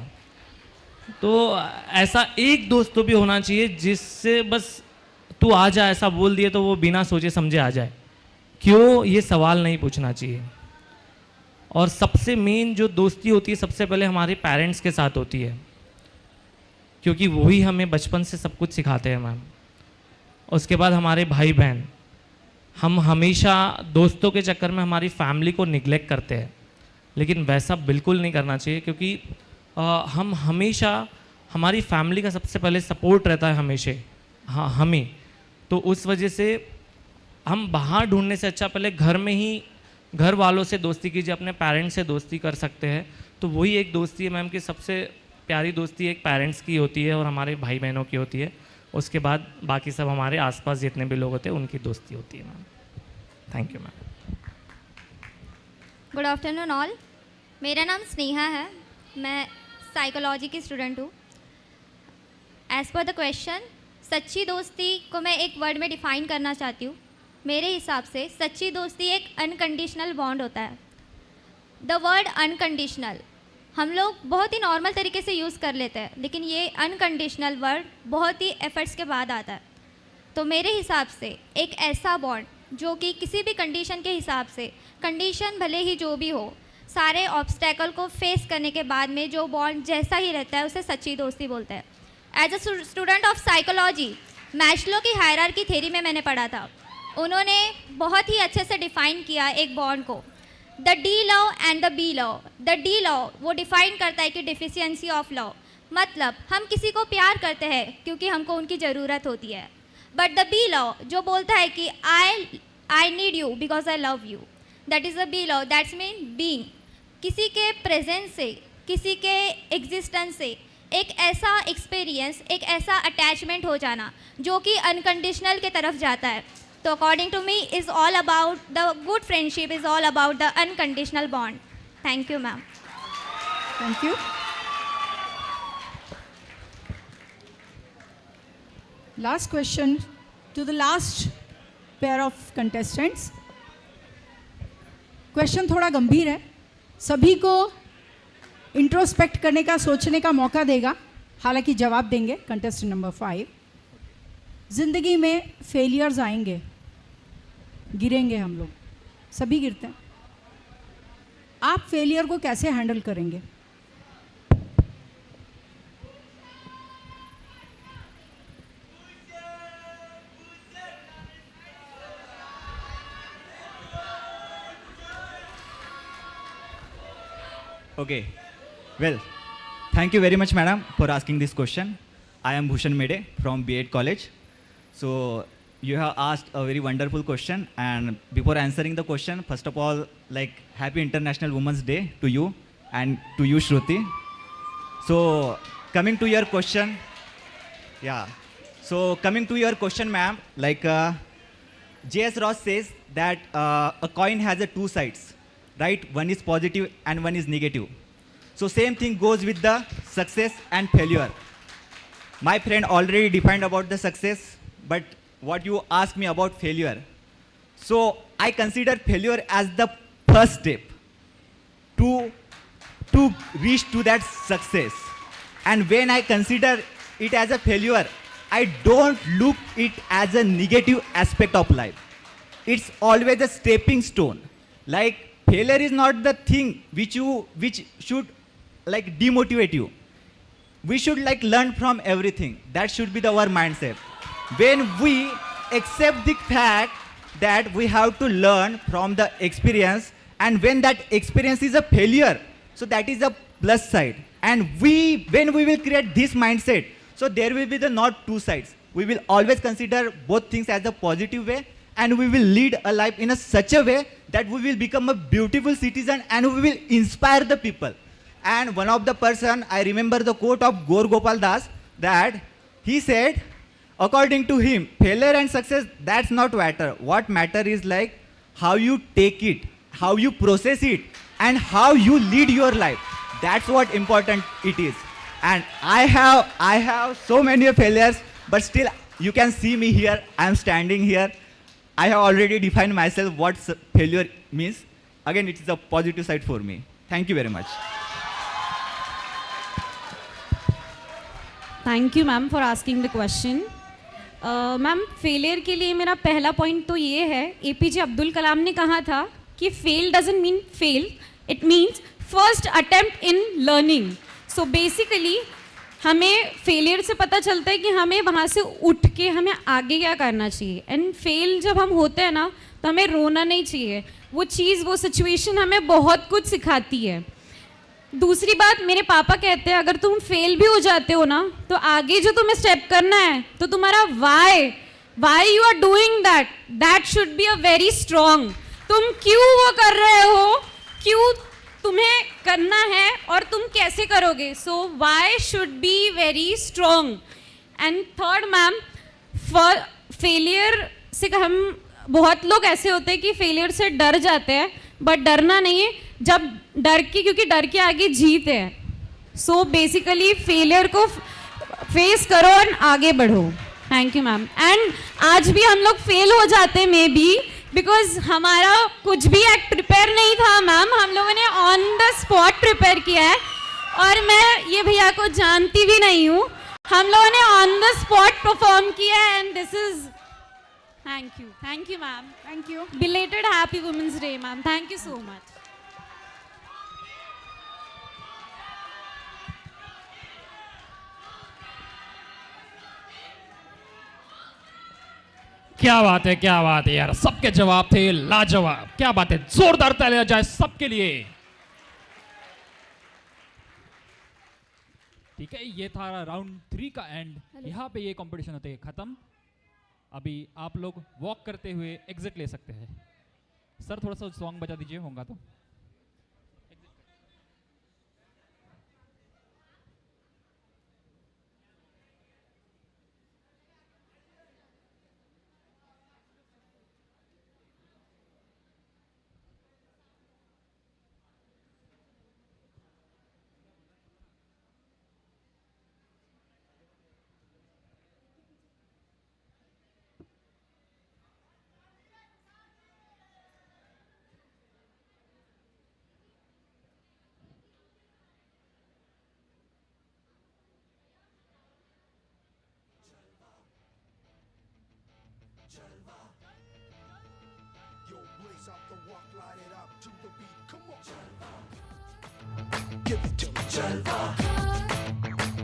तो ऐसा एक दोस्त तो भी होना चाहिए जिससे बस तू आ जा ऐसा बोल दिए तो वो बिना सोचे समझे आ जाए, क्यों ये सवाल नहीं पूछना चाहिए. और सबसे मेन जो दोस्ती होती है सबसे पहले हमारे पेरेंट्स के साथ होती है, क्योंकि वही हमें बचपन से सब कुछ सिखाते हैं मैम. उसके बाद हमारे भाई बहन. हम हमेशा दोस्तों के चक्कर में हमारी फैमिली को निगलेक्ट करते हैं, लेकिन वैसा बिल्कुल नहीं करना चाहिए, क्योंकि हम हमेशा हमारी फैमिली का सबसे पहले सपोर्ट रहता है हमेशा. हाँ हमें तो उस वजह से हम बाहर ढूंढने से अच्छा पहले घर में ही घर वालों से दोस्ती कीजिए, अपने पेरेंट्स से दोस्ती कर सकते हैं. तो वही एक दोस्ती है मैम कि सबसे प्यारी दोस्ती एक पेरेंट्स की होती है और हमारे भाई बहनों की होती है. उसके बाद बाकी सब हमारे आसपास जितने भी लोग होते हैं उनकी दोस्ती होती है ma'am. Thank you ma'am. Good afternoon all. मेरा नाम स्नेहा है, मैं साइकोलॉजी की स्टूडेंट हूँ. एज पर द क्वेश्चन, सच्ची दोस्ती को मैं एक वर्ड में डिफ़ाइन करना चाहती हूँ. मेरे हिसाब से सच्ची दोस्ती एक अनकंडीशनल बॉन्ड होता है. द वर्ड अनकंडीशनल हम लोग बहुत ही नॉर्मल तरीके से यूज़ कर लेते हैं, लेकिन ये अनकंडीशनल वर्ड बहुत ही एफर्ट्स के बाद आता है. तो मेरे हिसाब से एक ऐसा बॉन्ड जो कि किसी भी कंडीशन के हिसाब से, कंडीशन भले ही जो भी हो, सारे ऑब्स्टेकल को फेस करने के बाद में जो बॉन्ड जैसा ही रहता है उसे सच्ची दोस्ती बोलते हैं. As a student of psychology, Maslow की हायरार्की थ्योरी में मैंने पढ़ा था. उन्होंने बहुत ही अच्छे से डिफ़ाइन किया एक बॉन्ड को, the D love and the B love. The D love वो डिफ़ाइन करता है कि डिफिशियंसी ऑफ लव, मतलब हम किसी को प्यार करते हैं क्योंकि हमको उनकी ज़रूरत होती है. बट द बी लव जो बोलता है कि I need you because I love you, that is the B love. That's mean being. किसी के प्रेजेंस से, किसी के एग्जिस्टेंस से एक ऐसा एक्सपीरियंस, एक ऐसा अटैचमेंट हो जाना जो कि अनकंडीशनल के तरफ जाता है. तो according to me is all about the good friendship, is all about the unconditional bond. Thank you ma'am. Thank you. Last question to the last pair of contestants. Question थोड़ा गंभीर है, सभी को इंट्रोस्पेक्ट करने का, सोचने का मौका देगा. हालांकि जवाब देंगे कंटेस्टेंट नंबर 5. ज़िंदगी में फेलियर्स आएंगे, गिरेंगे, हम लोग सभी गिरते हैं. आप फेलियर को कैसे हैंडल करेंगे? Okay, well, thank you very much, madam, for asking this question. I am Bhushan Mede from B.Ed College. So, you have asked a very wonderful question, and before answering the question, first of all, like, Happy International Women's Day to you and to you, Shruti. So, coming to your question, ma'am, like, J.S. Ross says that a coin has two sides. Right? One is positive and one is negative. So same thing goes with the success and failure. My friend already defined about the success, but what you ask me about failure. So I consider failure as the first step to reach to that success. And when I consider it as a failure, I don't look it as a negative aspect of life. It's always a stepping stone. Like, failure is not the thing which should like demotivate you. We should like learn from everything. That should be our mindset. When we accept the fact that we have to learn from the experience, and when that experience is a failure, so that is a plus side. And when we will create this mindset, so there will be the not two sides. We will always consider both things as a positive way, and we will lead a life in such a way that we will become a beautiful citizen and we will inspire the people. And one of the person, I remember the quote of Gaur Gopal Das, that he said, according to him, failure and success, that's not matter. What matter is like how you take it, how you process it, and how you lead your life. That's what important it is. And I have so many failures, but still you can see me here. I'm standing here. I have already defined myself what failure means. Again, it is a positive side for me. Thank you very much. Thank you ma'am for asking the question. Ma'am, failure के लिए मेरा पहला point तो ये है, APJ Abdul Kalam ने कहा था कि fail doesn't mean fail, it means first attempt in learning. So basically हमें फेलियर से पता चलता है कि हमें वहाँ से उठ के हमें आगे क्या करना चाहिए. एंड फेल जब हम होते हैं ना, तो हमें रोना नहीं चाहिए. वो चीज़, वो सिचुएशन हमें बहुत कुछ सिखाती है. दूसरी बात, मेरे पापा कहते हैं अगर तुम फेल भी हो जाते हो ना, तो आगे जो तुम्हें स्टेप करना है, तो तुम्हारा why you are doing that should be a very strong. तुम क्यों वो कर रहे हो, क्यों तुम्हें करना है और तुम कैसे करोगे. So why should be very strong. And third ma'am, failure से हम, बहुत लोग ऐसे होते हैं कि फेलियर से डर जाते हैं, बट डरना नहीं है. जब क्योंकि डर के आगे जीत है. सो बेसिकली फेलियर को फेस करो और आगे बढ़ो. Thank you ma'am. एंड आज भी हम लोग फेल हो जाते हैं मे बी, बिकॉज हमारा कुछ भी एक्ट प्रिपेयर नहीं था मैम, हम लोगों ने ऑन द स्पॉट प्रिपेयर किया है. और मैं ये भैया को जानती भी नहीं हूँ, हम लोगों ने ऑन द स्पॉट परफॉर्म किया है. And this is, thank you ma'am. Thank you. Belated happy women's day ma'am. Thank you so much. क्या बात है, क्या बात है यार, सबके जवाब थे लाजवाब. क्या बात है, जोरदार तालियां जाए सबके लिए. ठीक है, ये था राउंड 3 का एंड. यहाँ पे ये कंपटीशन होते हैं खत्म. अभी आप लोग वॉक करते हुए एग्जिट ले सकते हैं. सर थोड़ा सा सॉन्ग बजा दीजिए, होगा तो. walk, light it up to the beat. Come on. Give it to me. Jalva.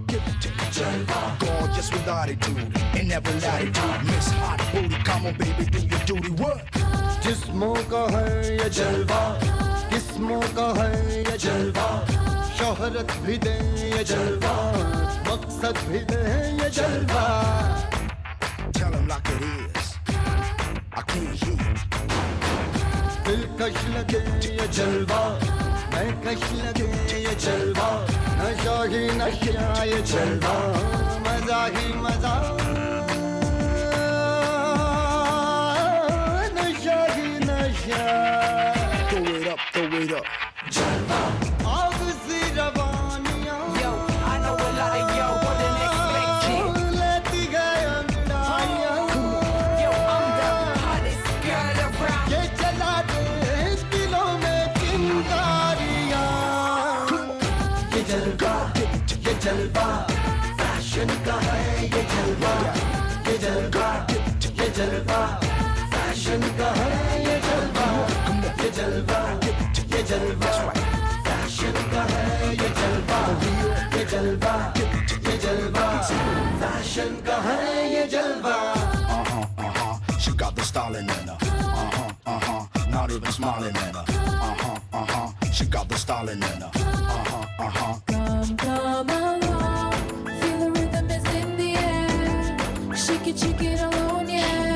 Give it to me. Jalva. Gorgeous with attitude in every latitude. Miss Hot Booty, come on baby, do your duty. Work. जिस्मों का है ये जलवा, किस्मों का है ये जलवा, शोहरत भी दे ये जलवा, मकसद भी दे ये जलवा. Tell him like it is. I can't hear it. दिलकश लगे ये जलवा, मैं कश लगे ये जलवा, नशा ही नशा ये जलवा, मजा ही मजा, नशा ही नशा. Throw it up, throw it up. जलवा. आग सी रवानियां. Yo, I know a lot of y'all wouldn't expect it. लेती गए अंगड़ाइयां. Yo, I'm the hottest girl around. ये जला दे दिलों में चिंगारियां. ये जलवा, ये जलवा, फैशन का है ये जलवा. ये जलवा, ये जलवा, फैशन का है ये जलवा. ये जलवा, ये जलवा, फैशन का है ये जलवा. ये जलवा, ये जलवा, फैशन का है ये जलवा. She got the style in her. Not even smiling at her. She got the style in her. Come, come along, feel the rhythm is in the air. Shake it alone, yeah.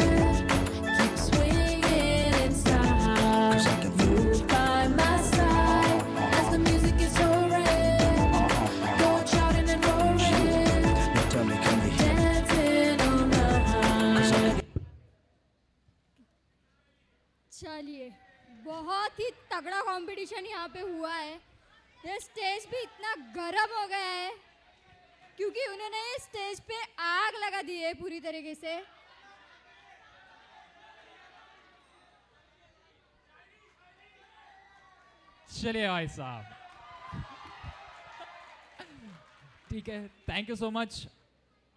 Keep swinging in style. Move by my side as the music is soaring. Go shouting and roaring, Tell me, can you hear me? dancing all night. चलिए, बहुत ही तगड़ा competition यहाँ पे हुआ है. ये stage भी इतना गर्म हो गया है क्योंकि उन्होंने इस स्टेज पे आग लगा दी है पूरी तरीके से. चलिए भाई साहब, ठीक है, थैंक यू सो मच.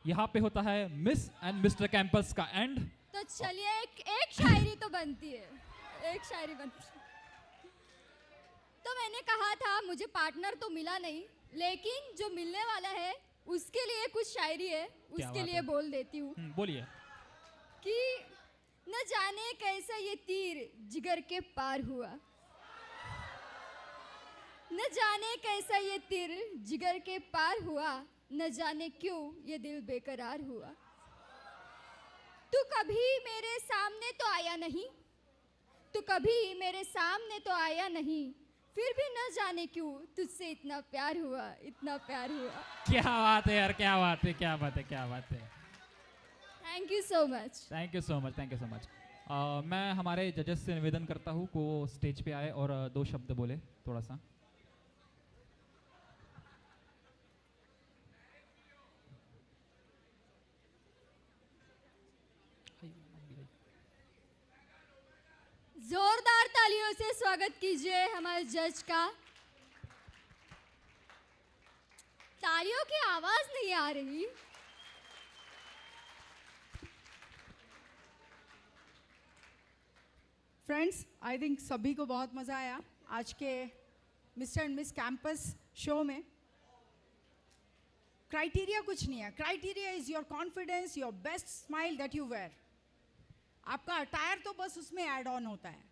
यहाँ पे होता है मिस एंड मिस्टर कैंपस का एंड. तो चलिए एक शायरी तो बनती है, एक शायरी बनती है. तो मैंने कहा था मुझे पार्टनर तो मिला नहीं, लेकिन जो मिलने वाला है उसके लिए कुछ शायरी है, क्या उसके बात लिए है? बोल देती हूँ बोलिए. कि न जाने कैसा ये तीर जिगर के पार हुआ, न जाने कैसा ये तीर जिगर के पार हुआ, न जाने क्यों ये दिल बेकरार हुआ. तू कभी मेरे सामने तो आया नहीं, तू कभी मेरे सामने तो आया नहीं, फिर भी न जाने क्यों तुझसे इतना प्यार हुआ, इतना प्यार हुआ. क्या बात है यार, क्या बात है, क्या बात है, क्या बात है. Thank you so much. Thank you so much, thank you so much. मैं हमारे जजेस से निवेदन करता हूँ कि वो स्टेज पे आए और दो शब्द बोले थोड़ा सा. जोरदार तालियों से स्वागत कीजिए हमारे जज का. तालियों की आवाज नहीं आ रही. फ्रेंड्स, आई थिंक सभी को बहुत मज़ा आया आज के mister and miss campus show में. क्राइटेरिया कुछ नहीं है. Criteria is your confidence, your best smile that you wear. आपका अटायर तो बस उसमें ऐड ऑन होता है,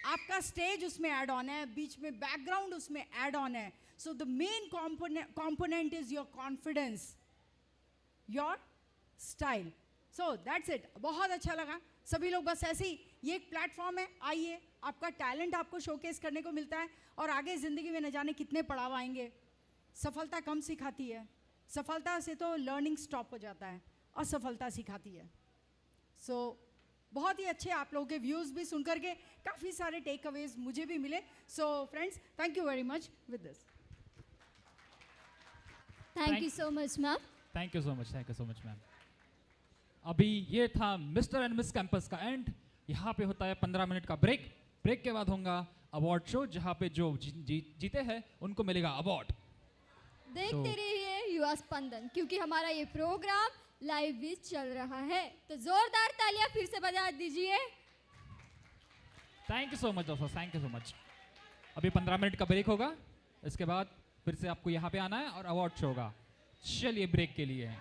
आपका स्टेज उसमें ऐड ऑन है, बीच में बैकग्राउंड उसमें ऐड ऑन है. So the main component is your confidence, your style. So that's it. बहुत अच्छा लगा. सभी लोग बस ऐसे ही, ये एक प्लेटफॉर्म है, आइए, आपका टैलेंट आपको शोकेस करने को मिलता है और आगे ज़िंदगी में न जाने कितने पड़ाव आएंगे. सफलता कम सिखाती है, सफलता से तो लर्निंग स्टॉप हो जाता है, असफलता सिखाती है. सो बहुत ही अच्छे आप लोगों के व्यूज़ भी सुन करके काफ़ी सारे टेक अवेज मुझे भी मिले. So friends, thank you very much with this. Thank you so much ma'am. Thank you so much, thank you so much ma'am. अभी ये था मिस्टर एंड मिस कैंपस का एंड. यहाँ पे होता है 15 मिनट का ब्रेक. ब्रेक के बाद होगा अवार्ड शो, जहाँ पे जो जीते हैं उनको मिलेगा अवार्ड. देखते रहिए युवा स्पंदन, क्योंकि हमारा ये प्रोग्राम लाइव भी चल रहा है. तो जोरदार तालियां फिर से बजा दीजिए. थैंक यू सो मच दोस्तों, थैंक यू सो मच। अभी 15 मिनट का ब्रेक होगा, इसके बाद फिर से आपको यहाँ पे आना है और अवार्ड शो होगा। चलिए ब्रेक के लिए